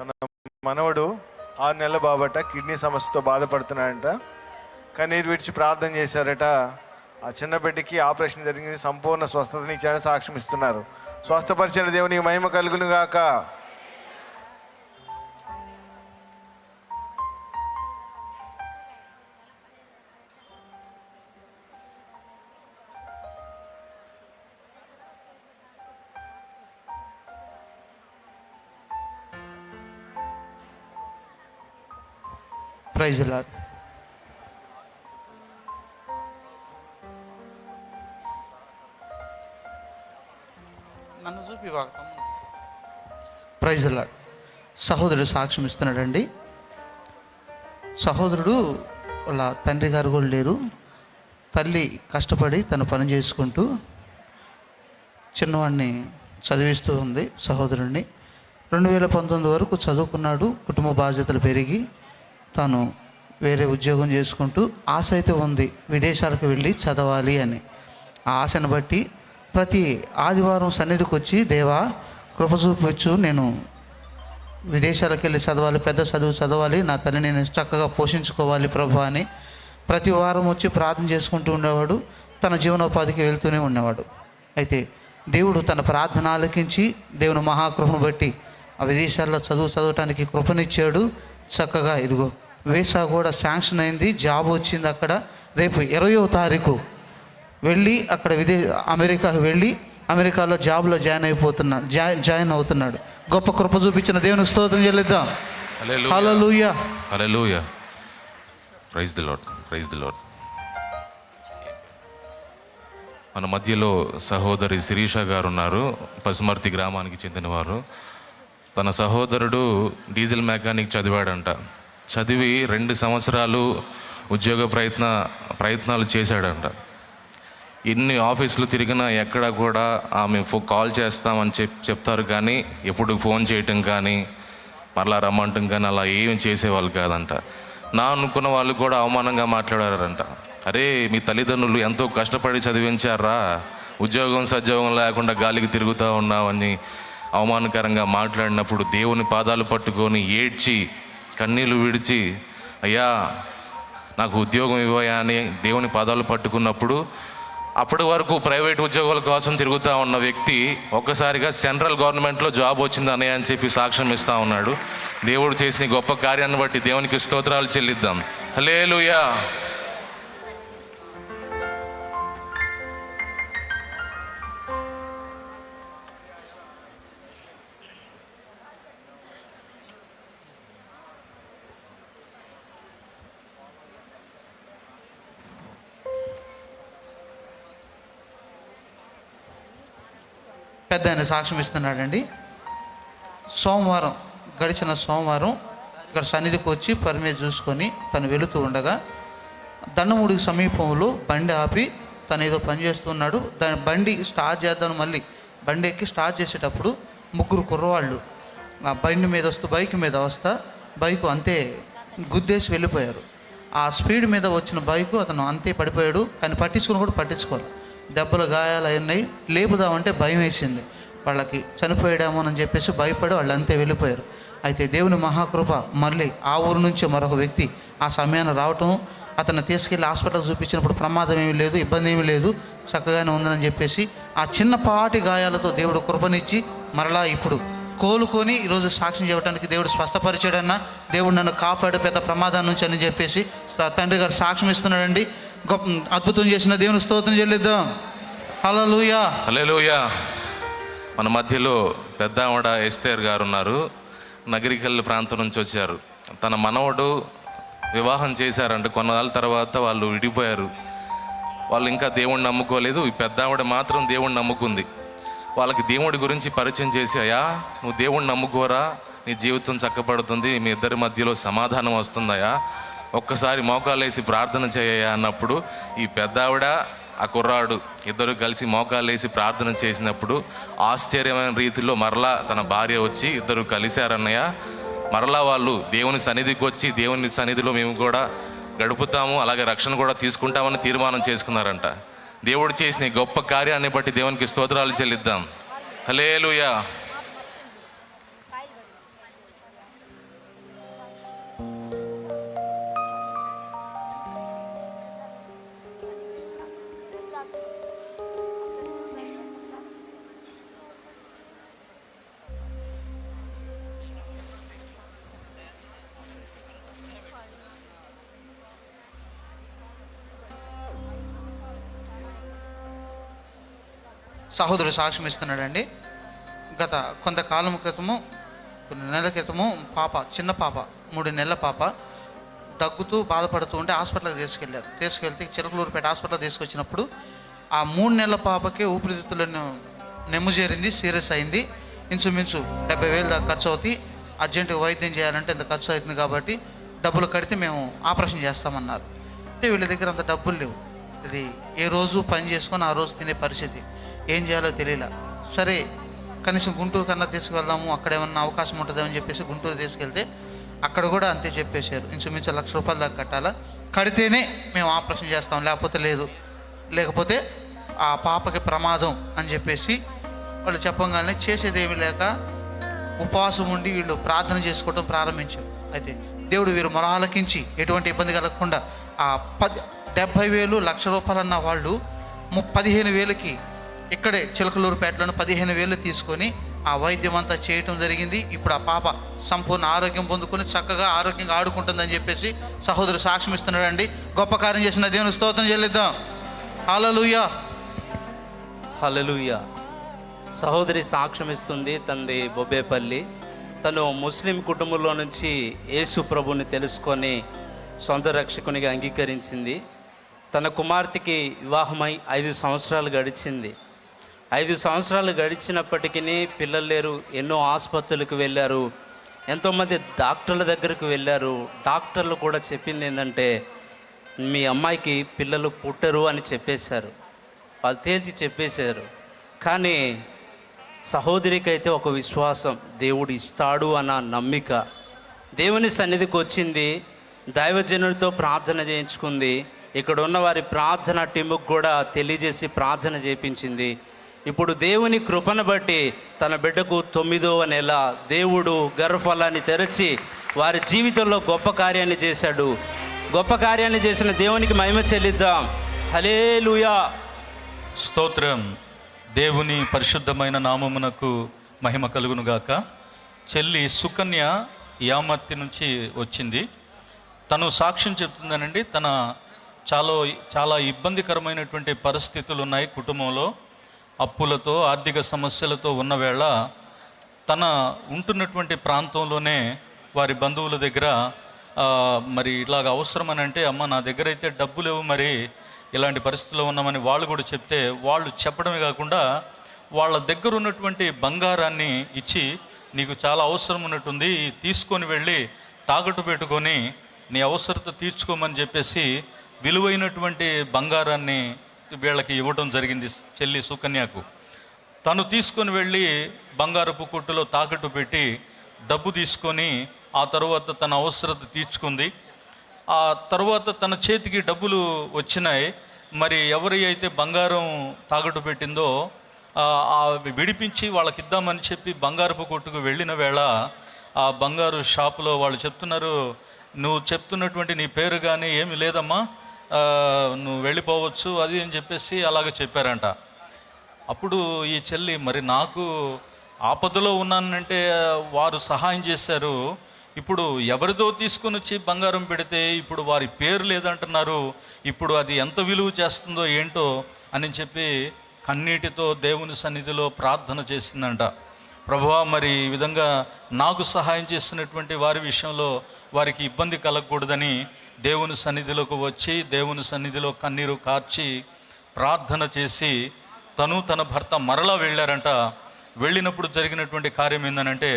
తన మనవడు 6 నెలల బాబట కిడ్నీ సమస్యతో బాధపడుతున్నాడంట. కన్నీరు విడిచి ప్రార్థన చేశారట. ఆ చిన్న బిడ్డకి ఆపరేషన్ జరిగింది, సంపూర్ణ స్వస్థతనిచ్చాడని సాక్ష్యం ఇస్తున్నారు. స్వస్థపరిచిన దేవునికి మహిమ కలుగును గాక. Praise the Lord. నన్ను చూపి వాడతాము. Praise the Lord. సహోదరుడు సాక్ష్యం ఇస్తున్నాడండి. సహోదరుడు వాళ్ళ తండ్రి గారు కూడా లేరు. తల్లి కష్టపడి తన పని చేసుకుంటూ చిన్నవాడిని చదివిస్తూ ఉంది. సహోదరుడిని 2019 వరకు చదువుకున్నాడు. కుటుంబ బాధ్యతలు పెరిగి తాను వేరే ఉద్యోగం చేసుకుంటూ ఆశ అయితే ఉంది విదేశాలకు వెళ్ళి చదవాలి అని. ఆ ఆశను బట్టి ప్రతి ఆదివారం సన్నిధికి వచ్చి, దేవా కృప చూపించు, నేను విదేశాలకు వెళ్ళి చదవాలి, పెద్ద చదువు చదవాలి, నా తల్లిని నేను చక్కగా పోషించుకోవాలి ప్రభు అని ప్రతి వారం వచ్చి ప్రార్థన చేసుకుంటూ ఉండేవాడు. తన జీవనోపాధికి వెళ్తూనే ఉండేవాడు. అయితే దేవుడు తన ప్రార్థన ఆలకించి దేవుని మహాకృపను బట్టి ఆ విదేశాల్లో చదవటానికి కృపనిచ్చాడు. చక్కగా ఇదిగో వీసా కూడా శాంక్షన్ అయింది, జాబ్ వచ్చింది. అక్కడ రేపు 20వ తారీఖు వెళ్ళి అక్కడ అమెరికాకు వెళ్ళి అమెరికాలో జాబ్లో జాయిన్ అవుతున్నాడు. గొప్ప కృప చూపించిన దేవునికి స్తోత్రం చెల్లిద్దాం. Hallelujah, hallelujah. Praise the lord, praise the lord. మన మధ్యలో సహోదరి శిరీష గారు ఉన్నారు. పసుమర్తి గ్రామానికి చెందినవారు. తన సహోదరుడు డీజిల్ మెకానిక్ చదివాడంట. చదివి 2 సంవత్సరాలు ఉద్యోగ ప్రయత్నాలు చేశాడంట. ఎన్ని ఆఫీసులు తిరిగినా ఎక్కడ కూడా ఆమె కాల్ చేస్తామని చెప్తారు, కానీ ఎప్పుడు ఫోన్ చేయటం కానీ మరలా రమ్మంటం కానీ అలా ఏమి చేసేవాళ్ళు కాదంట. నా అనుకున్న వాళ్ళు కూడా అవమానంగా మాట్లాడారంట. అరే, మీ తల్లిదండ్రులు ఎంతో కష్టపడి చదివించారా, ఉద్యోగం సద్యోగం లేకుండా గాలికి తిరుగుతూ ఉన్నావని అవమానకరంగా మాట్లాడినప్పుడు దేవుని పాదాలు పట్టుకొని ఏడ్చి కన్నీళ్ళు విడిచి, అయ్యా నాకు ఉద్యోగం ఇవ్వయా అని దేవుని పాదాలు పట్టుకున్నప్పుడు అప్పటి వరకు ప్రైవేట్ ఉద్యోగాల కోసం తిరుగుతూ ఉన్న వ్యక్తి ఒక్కసారిగా సెంట్రల్ గవర్నమెంట్లో జాబ్ వచ్చింది అన్నయ్య అని చెప్పి సాక్ష్యం ఇస్తూ ఉన్నాడు. దేవుడు చేసిన గొప్ప కార్యాన్ని బట్టి దేవునికి స్తోత్రాలు చెల్లిద్దాం. హల్లెలూయా. పెద్ద ఆయన సాక్ష్యం ఇస్తున్నాడండి. గడిచిన సోమవారం ఇక్కడ సన్నిధికి వచ్చి పని మీద చూసుకొని తను వెళుతూ ఉండగా దండమూడికి సమీపంలో బండి ఆపి తను ఏదో పని చేస్తున్నాడు. దాని బండి స్టార్ట్ చేద్దాం, మళ్ళీ బండి ఎక్కి స్టార్ట్ చేసేటప్పుడు 3 కుర్రవాళ్ళు ఆ బండి మీద వస్తూ బైకు అంతే గుద్దేసి వెళ్ళిపోయారు. ఆ స్పీడ్ మీద వచ్చిన బైకు అతను అంతే పడిపోయాడు. కానీ పట్టించుకోవాలి. దెబ్బలు గాయాలు అయినాయి. లేపుదామంటే భయం వేసింది వాళ్ళకి, చనిపోయాడేమోనని చెప్పేసి భయపడి వాళ్ళు అంతే వెళ్ళిపోయారు. అయితే దేవుని మహాకృప మళ్ళీ ఆ ఊరు నుంచి మరొక వ్యక్తి ఆ సమయాన్ని రావటం, అతన్ని తీసుకెళ్ళి హాస్పిటల్ చూపించినప్పుడు ప్రమాదం ఏమీ లేదు, ఇబ్బంది ఏమీ లేదు, చక్కగానే ఉందని చెప్పేసి ఆ చిన్నపాటి గాయాలతో దేవుడు కృపనిచ్చి మరలా ఇప్పుడు కోలుకొని ఈరోజు సాక్ష్యం చెప్పడానికి దేవుడు స్వస్థపరిచాడన్నా, దేవుడు నన్ను కాపాడు పెద్ద ప్రమాదం నుంచి అని చెప్పేసి తండ్రి గారు సాక్ష్యం ఇస్తున్నాడండి. గొప్ప అద్భుతం చేసిన దేవుని స్తోత్రం చెల్లిద్దాం. హల్లెలూయా, హల్లెలూయా. మన మధ్యలో పెద్ద ఆవిడ ఎస్తేర్ గారు ఉన్నారు. నగరికల్ ప్రాంతం నుంచి వచ్చారు. తన మనవడు వివాహం చేశారంటే కొన్నాళ్ళ తర్వాత వాళ్ళు విడిపోయారు. వాళ్ళు ఇంకా దేవుణ్ణి నమ్ముకోలేదు. ఈ పెద్ద ఆవిడ మాత్రం దేవుణ్ణి నమ్ముకుంది. వాళ్ళకి దేవుడి గురించి పరిచయం చేసి, అయ్యా నువ్వు దేవుణ్ణి నమ్ముకోరా, నీ జీవితం చక్కబడుతుంది, మీ ఇద్దరి మధ్యలో సమాధానం వస్తుందయ్యా, ఒక్కసారి మోకాలేసి ప్రార్థన చేయయ్యా అన్నప్పుడు ఈ పెద్ద ఆవిడ ఆ కుర్రాడు ఇద్దరు కలిసి మోకాలేసి ప్రార్థన చేసినప్పుడు ఆశ్చర్యమైన రీతిలో మరలా తన భార్య వచ్చి ఇద్దరు కలిశారన్నయ్య. మరలా వాళ్ళు దేవుని సన్నిధికి వచ్చి దేవుని సన్నిధిలో మేము కూడా గడుపుతాము, అలాగే రక్షణ కూడా తీసుకుంటామని తీర్మానం చేసుకున్నారంట. దేవుడు చేసిన గొప్ప కార్యాన్ని బట్టి దేవునికి స్తోత్రాలు చెల్లిద్దాం. హల్లెలూయా. సహోదరుడు సాక్ష్యం ఇస్తున్నాడండి. గత కొంతకాలం క్రితము, కొన్ని నెలల క్రితము చిన్న పాప 3 నెలల పాప దగ్గుతూ బాధపడుతూ ఉంటే హాస్పిటల్కి తీసుకెళ్తే చిలకలూరుపేట హాస్పిటల్ తీసుకొచ్చినప్పుడు ఆ 3 నెలల పాపకే ఊపిరితిత్తులను నెమ్ము చేరింది, సీరియస్ అయింది. ఇంచుమించు 70,000 దాకా ఖర్చు అవుతాయి. అర్జెంటుగా వైద్యం చేయాలంటే ఇంత ఖర్చు అవుతుంది కాబట్టి డబ్బులు కడితే మేము ఆపరేషన్ చేస్తామన్నారు. అయితే వీళ్ళ దగ్గర అంత డబ్బులు లేవు. ఇది ఏ రోజు పని చేసుకొని ఆ రోజు తినే పరిస్థితి. ఏం చేయాలో తెలియలే. సరే కనీసం గుంటూరు కన్నా తీసుకువెళ్దాము, అక్కడ ఏమన్నా అవకాశం ఉంటుందని చెప్పేసి గుంటూరు తీసుకెళ్తే అక్కడ కూడా అంతే చెప్పేశారు. ఇంచుమించు ₹1,00,000 దాకా కట్టాలా, కడితేనే మేము ఆపరేషన్ చేస్తాం, లేకపోతే ఆ పాపకి ప్రమాదం అని చెప్పేసి వాళ్ళు చెప్పగానే చేసేదేమీ లేక ఉపవాసం ఉండి వీళ్ళు ప్రార్థన చేసుకోవడం ప్రారంభించారు. అయితే దేవుడు వీరు మొర ఆలకించి ఎటువంటి ఇబ్బంది కలగకుండా ఆ 70,000 ₹1,00,000 అన్న వాళ్ళు 15,000కి ఇక్కడే చిలకలూరుపేటలోనే 15,000 తీసుకొని ఆ వైద్యం అంతా చేయటం జరిగింది. ఇప్పుడు ఆ పాప సంపూర్ణ ఆరోగ్యం పొందుకొని చక్కగా ఆరోగ్యంగా ఆడుకుంటుందని చెప్పేసి సహోదరు సాక్ష్యం ఇస్తున్నాడండి. గొప్ప కార్యం చేసిన దేవుని స్తోత్రం చెల్లిద్దాం. హల్లెలూయా, హల్లెలూయా. సహోదరి సాక్ష్యం ఇస్తుంది. తంది బొబ్బేపల్లి. తను ముస్లిం కుటుంబంలో నుంచి యేసు ప్రభుని తెలుసుకొని సొంత రక్షకునిగా అంగీకరించింది. తన కుమార్తెకి వివాహమై 5 సంవత్సరాలు గడిచింది. 5 సంవత్సరాలు గడిచినప్పటికీ పిల్లలు లేరు. ఎన్నో ఆసుపత్రులకు వెళ్ళారు, ఎంతోమంది డాక్టర్ల దగ్గరకు వెళ్ళారు. డాక్టర్లు కూడా చెప్పింది ఏంటంటే మీ అమ్మాయికి పిల్లలు పుట్టరు అని చెప్పేశారు. వాళ్ళు తేల్చి చెప్పేశారు. కానీ సహోదరికి అయితే ఒక విశ్వాసం, దేవుడు ఇస్తాడు అన్న నమ్మిక. దేవుని సన్నిధికి వచ్చింది, దైవజనుడితో ప్రార్థన చేయించుకుంది. ఇక్కడ ఉన్న వారి ప్రార్థన టీముకు కూడా తెలియజేసి ప్రార్థన చేయించింది. ఇప్పుడు దేవుని కృపను బట్టి తన బిడ్డకు 9వ నెల దేవుడు గర్భఫలాన్ని తెరచి వారి జీవితంలో గొప్ప కార్యాన్ని చేశాడు. గొప్ప కార్యాన్ని చేసిన దేవునికి మహిమ చెల్లిద్దాం. హల్లెలూయా, స్తోత్రం. దేవుని పరిశుద్ధమైన నామమునకు మహిమ కలుగునుగాక. చెల్లి సుకన్య యామర్తి నుంచి వచ్చింది. తను సాక్ష్యం చెప్తుందనండి. తన చాలా ఇబ్బందికరమైనటువంటి పరిస్థితులు ఉన్నాయి కుటుంబంలో. అప్పులతో ఆర్థిక సమస్యలతో ఉన్న వేళ తన ఉంటున్నటువంటి ప్రాంతంలోనే వారి బంధువుల దగ్గర మరి ఇలాగ అవసరమని అంటే, అమ్మ నా దగ్గర అయితే డబ్బు లేవు, మరి ఇలాంటి పరిస్థితుల్లో ఉన్నామని వాళ్ళు కూడా చెప్తే, వాళ్ళు చెప్పడమే కాకుండా వాళ్ళ దగ్గర ఉన్నటువంటి బంగారాన్ని ఇచ్చి నీకు చాలా అవసరం ఉన్నట్టుంది, తీసుకొని వెళ్ళి తాకట్టు పెట్టుకొని నీ అవసరత తీర్చుకోమని చెప్పేసి విలువైనటువంటి బంగారాన్ని వీళ్ళకి ఇవ్వడం జరిగింది చెల్లి సుకన్యకు. తను తీసుకొని వెళ్ళి బంగారపు కొట్టులో తాకట్టు పెట్టి డబ్బు తీసుకొని ఆ తర్వాత తన అవసరత తీర్చుకుంది. ఆ తర్వాత తన చేతికి డబ్బులు వచ్చినాయి. మరి ఎవరి అయితే బంగారం తాకట్టు పెట్టిందో విడిపించి వాళ్ళకి ఇద్దామని చెప్పి బంగారపు కొట్టుకు వెళ్ళిన వేళ ఆ బంగారు షాపులో వాళ్ళు చెప్తున్నారు, నువ్వు చెప్తున్నటువంటి నీ పేరు కానీ ఏమీ లేదమ్మా, నువ్వు వెళ్ళిపోవచ్చు అది అని చెప్పేసి అలాగ చెప్పారంట. అప్పుడు ఈ చెల్లి, మరి నాకు ఆపదలో ఉన్నానంటే వారు సహాయం చేశారు, ఇప్పుడు ఎవరిదో తీసుకొని వచ్చి బంగారం పెడితే ఇప్పుడు వారి పేరు లేదంటున్నారు, ఇప్పుడు అది ఎంత విలువ చేస్తుందో ఏంటో అని చెప్పి కన్నీటితో దేవుని సన్నిధిలో ప్రార్థన చేసిందంట. ప్రభువా, మరి ఈ విధంగా నాకు సహాయం చేసినటువంటి వారి విషయంలో వారికి ఇబ్బంది కలగకూడదని దేవుని సన్నిధిలోకి వచ్చి దేవుని సన్నిధిలో కన్నీరు కార్చి ప్రార్థన చేసి తను తన భర్త మరలా వెళ్ళారంట. వెళ్ళినప్పుడు జరిగినటువంటి కార్యం ఏంటంటే,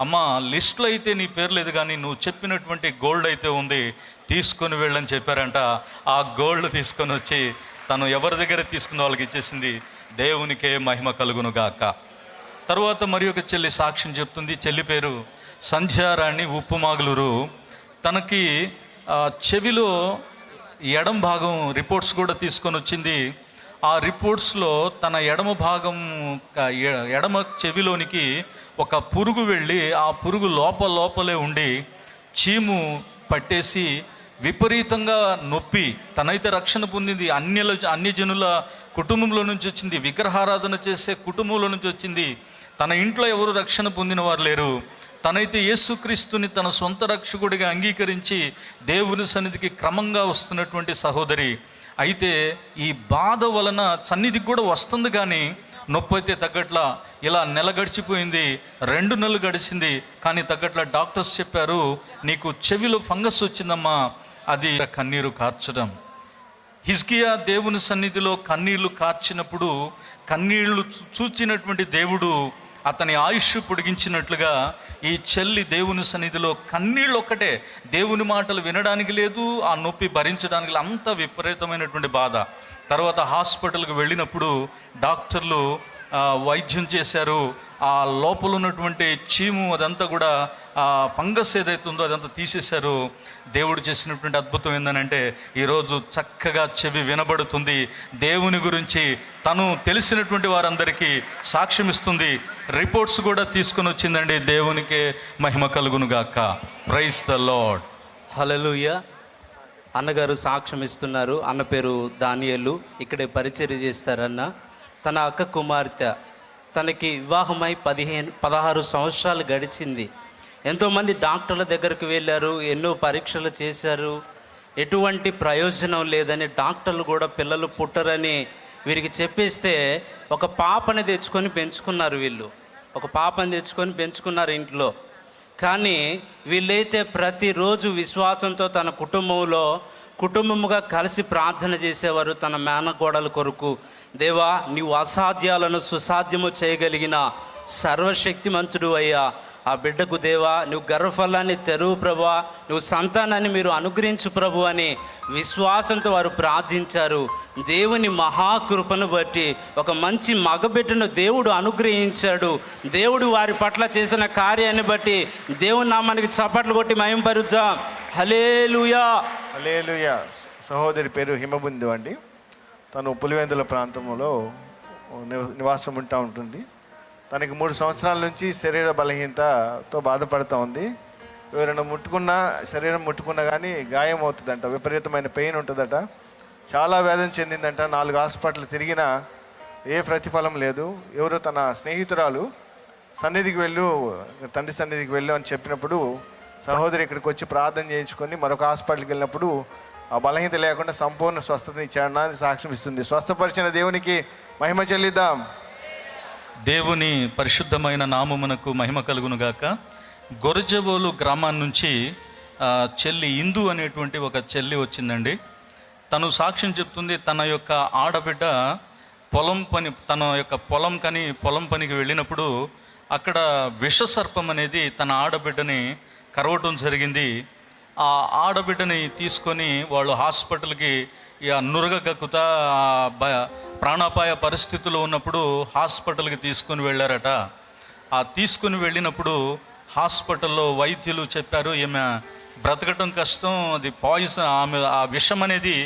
అమ్మ లిస్టులో అయితే నీ పేరు లేదు కానీ నువ్వు చెప్పినటువంటి గోల్డ్ అయితే ఉంది, తీసుకొని వెళ్ళని చెప్పారంట. ఆ గోల్డ్ తీసుకొని వచ్చి తను ఎవరి దగ్గర తీసుకున్న వాళ్ళకి ఇచ్చేసింది. దేవునికే మహిమ కలుగునుగాక. తర్వాత మరి ఒక చెల్లి సాక్ష్యం చెప్తుంది. చెల్లి పేరు సంధ్యారాణి, ఉప్పుమాగులూరు. తనకి చెవిలో ఎడమ భాగం రిపోర్ట్స్ కూడా తీసుకొని వచ్చింది. ఆ రిపోర్ట్స్లో తన ఎడమ భాగం ఎడమ చెవిలోనికి ఒక పురుగు వెళ్ళి ఆ పురుగు లోపలే ఉండి చీము పట్టేసి విపరీతంగా నొప్పి. తనైతే రక్షణ పొందింది, అన్యజనుల కుటుంబంలో నుంచి వచ్చింది, విగ్రహారాధన చేసే కుటుంబంలో నుంచి వచ్చింది. తన ఇంట్లో ఎవరు రక్షణ పొందిన వారు లేరు. తనైతే యేసుక్రీస్తుని తన సొంత రక్షకుడిగా అంగీకరించి దేవుని సన్నిధికి క్రమంగా వస్తున్నటువంటి సహోదరి. అయితే ఈ బాధ వలన సన్నిధికి కూడా వస్తుంది, కానీ నొప్పి అయితే తగ్గట్లా. ఇలా నెల గడిచిపోయింది, 2 నెలలు గడిచింది, కానీ తగ్గట్లా. డాక్టర్స్ చెప్పారు, నీకు చెవిలో ఫంగస్ వచ్చిందమ్మా. అది కన్నీరు కార్చడం. హిజ్కియా దేవుని సన్నిధిలో కన్నీళ్లు కార్చినప్పుడు కన్నీళ్లు చూచినటువంటి దేవుడు అతని ఆయుష్ పొడిగించినట్లుగా ఈ చెల్లి దేవుని సన్నిధిలో కన్నీళ్ళు ఒక్కటే, దేవుని మాటలు వినడానికి లేదు, ఆ నొప్పి భరించడానికి లేదు, అంత విపరీతమైనటువంటి బాధ. తర్వాత హాస్పిటల్కి వెళ్ళినప్పుడు డాక్టర్లు వైద్యం చేశారు. ఆ లోపల ఉన్నటువంటి చీము అదంతా కూడా ఆ ఫంగస్ ఏదైతే ఉందో అదంతా తీసేశారు. దేవుడు చేసినటువంటి అద్భుతం ఏంటంటే ఈరోజు చక్కగా చెవి వినబడుతుంది. దేవుని గురించి తను తెలిసినటువంటి వారందరికీ సాక్ష్యం ఇస్తుంది. రిపోర్ట్స్ కూడా తీసుకొని వచ్చిందండి. దేవునికే మహిమ కలుగును గాక. Praise the lord. హల్లెలూయా. అన్నగారు సాక్ష్యం ఇస్తున్నారు. అన్న పేరు దానియేలు, ఇక్కడే పరిచర్య చేస్తారన్న. తన అక్క కుమార్తె, తనకి వివాహమై 16 సంవత్సరాలు గడిచింది. ఎంతోమంది డాక్టర్ల దగ్గరకు వెళ్ళారు, ఎన్నో పరీక్షలు చేశారు, ఎటువంటి ప్రయోజనం లేదని డాక్టర్లు కూడా పిల్లలు పుట్టరని వీరికి చెప్పేస్తే ఒక పాపని తెచ్చుకొని పెంచుకున్నారు. వీళ్ళు ఒక పాపని తెచ్చుకొని పెంచుకున్నారు ఇంట్లో. కానీ వీళ్ళైతే ప్రతిరోజు విశ్వాసంతో తన కుటుంబముగా కలిసి ప్రార్థన చేసేవారు. తన మేనకోడల కొరకు, దేవా నీవు అసాధ్యాలను సుసాధ్యము చేయగలిగిన సర్వశక్తిమంతుడు అయ్యా, ఆ బిడ్డకు దేవా నువ్వు గర్భఫలాన్ని తెరువు ప్రభా, నువ్వు సంతానాన్ని మీరు అనుగ్రహించు ప్రభు అని విశ్వాసంతో వారు ప్రార్థించారు. దేవుని మహాకృపను బట్టి ఒక మంచి మగబిడ్డను దేవుడు అనుగ్రహించాడు. దేవుడు వారి పట్ల చేసిన కార్యాన్ని బట్టి దేవుని నామానికి చప్పట్లు కొట్టి మహిమపరుద్దాం. హల్లెలూయా. హల్లెలూయా. సహోదరి పేరు హిమబిందు అండి. తను పులివెందుల ప్రాంతంలో నివాసం ఉంటుంది. తనకి 3 సంవత్సరాల నుంచి శరీర బలహీనతతో బాధపడుతూ ఉంది. ఎవరైనా శరీరం ముట్టుకున్నా కానీ గాయం అవుతుందంట, విపరీతమైన పెయిన్ ఉంటుందట, చాలా వేదన చెందిందంట. 4 హాస్పిటల్ తిరిగినా ఏ ప్రతిఫలం లేదు. ఎవరు తన స్నేహితురాలు తండ్రి సన్నిధికి వెళ్ళు అని చెప్పినప్పుడు సహోదరి ఇక్కడికి వచ్చి ప్రార్థన చేయించుకొని మరొక హాస్పిటల్కి వెళ్ళినప్పుడు ఆ బలహీనత లేకుండా సంపూర్ణ స్వస్థతని ఇచ్చాడని సాక్ష్యం ఇస్తుంది. స్వస్థపరిచిన దేవునికి మహిమ చెల్లిద్దాం. దేవుని పరిశుద్ధమైన నామమునకు మహిమ కలుగును గాక. గొరజవోలు గ్రామం నుంచి చెల్లి ఇందు అనేటువంటి ఒక చెల్లి వచ్చిందండి. తను సాక్ష్యం చెప్తుంది. తన యొక్క ఆడబిడ్డ పొలం పనికి వెళ్ళినప్పుడు అక్కడ విషసర్పం అనేది తన ఆడబిడ్డని కరవటం జరిగింది. ఆ ఆడబిడ్డని తీసుకొని వాళ్ళు హాస్పిటల్కి నురగక్కుతా ప్రాణాపాయ పరిస్థితుల్లో ఉన్నప్పుడు హాస్పిటల్కి తీసుకొని వెళ్ళారట. ఆ తీసుకుని వెళ్ళినప్పుడు హాస్పిటల్లో వైద్యులు చెప్పారు, ఈమె బ్రతకటం కష్టం, అది పాయిజన్, ఆ విషం అనేది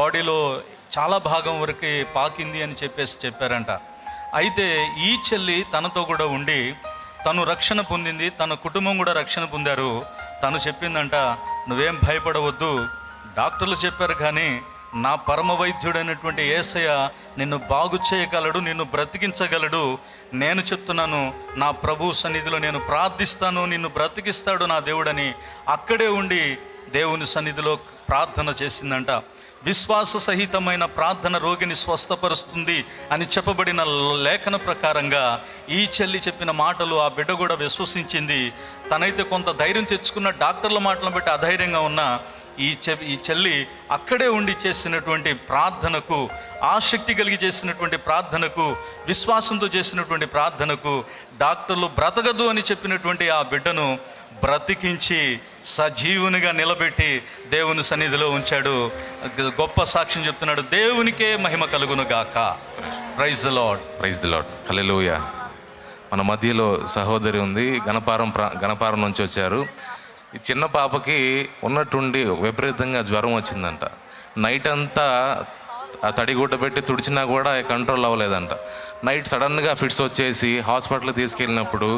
బాడీలో చాలా భాగం వరకు పాకింది అని చెప్పారంట. అయితే ఈ చెల్లి తనతో కూడా ఉండి తను రక్షణ పొందింది, తన కుటుంబం కూడా రక్షణ పొందారు. తను చెప్పిందంట, నువ్వేం భయపడవద్దు, డాక్టర్లు చెప్పారు కానీ నా పరమ వైద్యుడైనటువంటి యేసయ్య నిన్ను బాగు చేయగలడు, నిన్ను బ్రతికించగలడు. నేను చెప్తున్నాను, నా ప్రభు సన్నిధిలో నేను ప్రార్థిస్తాను, నిన్ను బ్రతికిస్తాడు నా దేవుడని అక్కడే ఉండి దేవుని సన్నిధిలో ప్రార్థన చేసిందంట. విశ్వాస సహితమైన ప్రార్థన రోగిని స్వస్థపరుస్తుంది అని చెప్పబడిన లేఖన ప్రకారంగా ఈ చెల్లి చెప్పిన మాటలు ఆ బిడ్డ కూడా విశ్వసించింది. తనైతే కొంత ధైర్యం తెచ్చుకున్న, డాక్టర్ల మాటలను బట్టి అధైర్యంగా ఉన్న ఈ చెల్లి అక్కడే ఉండి చేసినటువంటి ప్రార్థనకు, ఆసక్తి కలిగి చేసినటువంటి ప్రార్థనకు, విశ్వాసంతో చేసినటువంటి ప్రార్థనకు డాక్టర్లు బ్రతకదు అని చెప్పినటువంటి ఆ బిడ్డను బ్రతికించి సజీవునిగా నిలబెట్టి దేవుని సన్నిధిలో ఉంచాడు. గొప్ప సాక్ష్యం చెప్తున్నాడు. దేవునికే మహిమ కలుగును గాక. Praise the lord. Praise the lord. Hallelujah. మన మధ్యలో సహోదరి ఉంది, గణపారం నుంచి వచ్చారు. ఈ చిన్న పాపకి ఉన్నట్టుండి విపరీతంగా జ్వరం వచ్చిందంట. నైట్ అంతా ఆ తడిగుడ్డ పెట్టి తుడిచినా కూడా కంట్రోల్ అవ్వలేదంట. నైట్ సడన్గా ఫిట్స్ వచ్చేసి హాస్పిటల్కి తీసుకెళ్ళినప్పుడు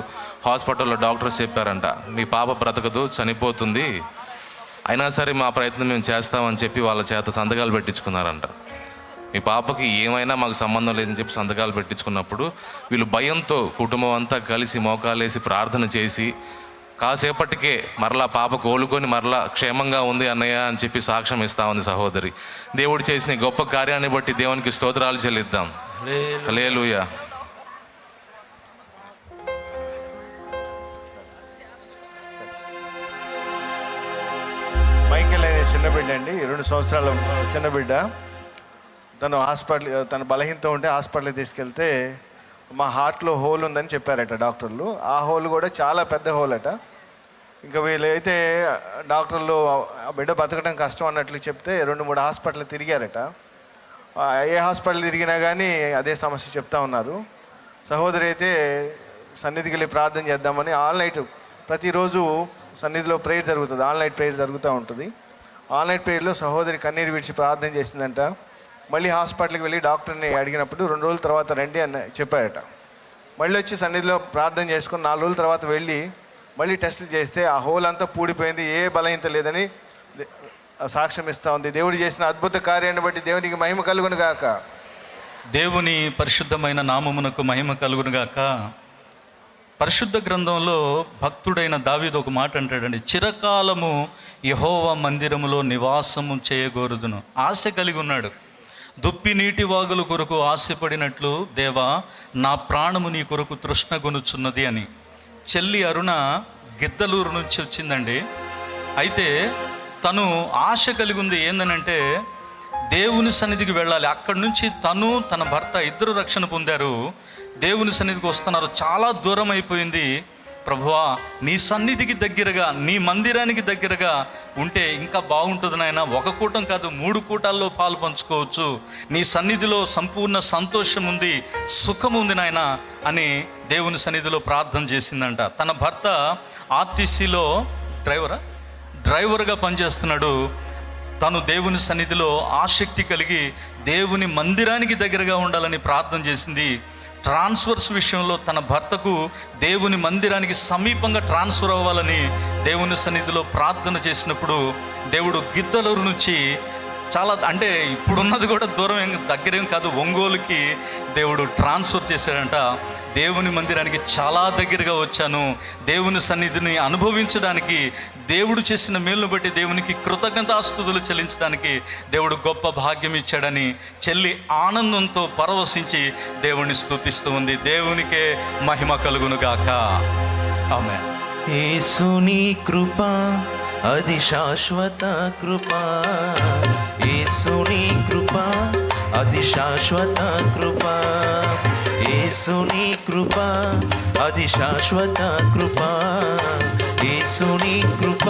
హాస్పిటల్లో డాక్టర్స్ చెప్పారంట, మీ పాప బ్రతకదు, చనిపోతుంది అయినా సరే మా ప్రయత్నం మేము చేస్తామని చెప్పి వాళ్ళ చేత సంతకాలు పెట్టించుకున్నారంట. మీ పాపకి ఏమైనా మాకు సంబంధం లేదని చెప్పి సంతకాలు పెట్టించుకున్నప్పుడు వీళ్ళు భయంతో కుటుంబం అంతా కలిసి మోకాలేసి ప్రార్థన చేసి కాసేపటికే మరలా పాప కోలుకొని మరలా క్షేమంగా ఉంది అన్నయ్య అని చెప్పి సాక్ష్యం ఇస్తా ఉంది సహోదరి. దేవుడు చేసిన ఈ గొప్ప కార్యాన్ని బట్టి దేవునికి స్తోత్రాలు చెల్లిద్దాం. హల్లెలూయా. మైకేల్ అనే చిన్న బిడ్డ అండి, 2 సంవత్సరాల చిన్న బిడ్డ. తను తన బలహీనతో ఉంటే హాస్పిటల్కి తీసుకెళ్తే మా హార్ట్లో హోల్ ఉందని చెప్పారట డాక్టర్లు. ఆ హోల్ కూడా చాలా పెద్ద హోల్ అట. ఇంకా వీళ్ళైతే డాక్టర్లు ఆ బిడ్డ బతకడం కష్టం అన్నట్లు చెప్తే 2-3 హాస్పిటల్ తిరిగారట. ఏ హాస్పిటల్ తిరిగినా కానీ అదే సమస్య చెప్తా ఉన్నారు. సహోదరి అయితే సన్నిధికి వెళ్ళి ప్రార్థన చేద్దామని ఆల్ నైట్ ప్రతిరోజు సన్నిధిలో ప్రేయర్ జరుగుతుంది, ఆల్ నైట్ ప్రేయర్ జరుగుతూ ఉంటుంది. ఆల్ నైట్ ప్రేయర్లో సహోదరి కన్నీరు విడిచి ప్రార్థన చేసిందంట. మళ్ళీ హాస్పిటల్కి వెళ్ళి డాక్టర్ని అడిగినప్పుడు 2 రోజుల తర్వాత రండి అని చెప్పారట. మళ్ళీ వచ్చి సన్నిధిలో ప్రార్థన చేసుకుని 4 రోజుల తర్వాత వెళ్ళి మళ్ళీ టెస్టులు చేస్తే ఆ హోల్ అంతా పూడిపోయింది, ఏ బలహీనత లేదని సాక్ష్యం ఇస్తూ ఉంది. దేవుడు చేసిన అద్భుత కార్యాన్ని బట్టి దేవునికి మహిమ కలుగును గాక. దేవుని పరిశుద్ధమైన నామమునకు మహిమ కలుగును గాక. పరిశుద్ధ గ్రంథంలో భక్తుడైన దావీదు ఒక మాట అంటాడండి, చిరకాలము యెహోవా మందిరములో నివాసము చేయగోరుదును. ఆశ కలిగి ఉన్నాడు. దుప్పి నీటి వాగుల కొరకు ఆశపడినట్లు దేవా నా ప్రాణము నీ కొరకు తృష్ణగొనుచున్నది అని. చెల్లి అరుణ గిద్దలూరు నుంచి వచ్చిందండి. అయితే తను ఆశ కలిగి ఉంది ఏందనంటే దేవుని సన్నిధికి వెళ్ళాలి. అక్కడి నుంచి తను తన భర్త ఇద్దరు రక్షణ పొందారు. దేవుని సన్నిధికి వస్తున్నారు. చాలా దూరం అయిపోయింది. ప్రభువా నీ సన్నిధికి దగ్గరగా, నీ మందిరానికి దగ్గరగా ఉంటే ఇంకా బాగుంటుంది నాయన. 1 కూటం కాదు 3 కూటాల్లో పాలు పంచుకోవచ్చు. నీ సన్నిధిలో సంపూర్ణ సంతోషం ఉంది, సుఖం ఉంది నాయన అని దేవుని సన్నిధిలో ప్రార్థన చేసిందంట. తన భర్త ఆర్టీసీలో డ్రైవర్గా పనిచేస్తున్నాడు. తను దేవుని సన్నిధిలో ఆసక్తి కలిగి దేవుని మందిరానికి దగ్గరగా ఉండాలని ప్రార్థన చేసింది. ట్రాన్స్ఫర్స్ విషయంలో తన భర్తకు దేవుని మందిరానికి సమీపంగా ట్రాన్స్ఫర్ అవ్వాలని దేవుని సన్నిధిలో ప్రార్థన చేసినప్పుడు దేవుడు గిద్దలూరు నుంచి చాలా, అంటే ఇప్పుడున్నది కూడా దూరం దగ్గరేం కాదు, ఒంగోలుకి దేవుడు ట్రాన్స్ఫర్ చేశాడంట. దేవుని మందిరానికి చాలా దగ్గరగా వచ్చాను. దేవుని సన్నిధిని అనుభవించడానికి, దేవుడు చేసిన మేలును బట్టి దేవునికి కృతజ్ఞతాస్తుతులు చెల్లించడానికి దేవుడు గొప్ప భాగ్యం ఇచ్చాడని చెల్లి ఆనందంతో పరవశించి దేవుణ్ణి స్తుతిస్తూ ఉంది. దేవునికే మహిమ కలుగును గాక. ఆమేన్. యేసుని కృప అది శాశ్వత కృప, యేసుని కృప అది శాశ్వత కృప, యేసుని కృప అది శాశ్వత కృప, యేసుని కృప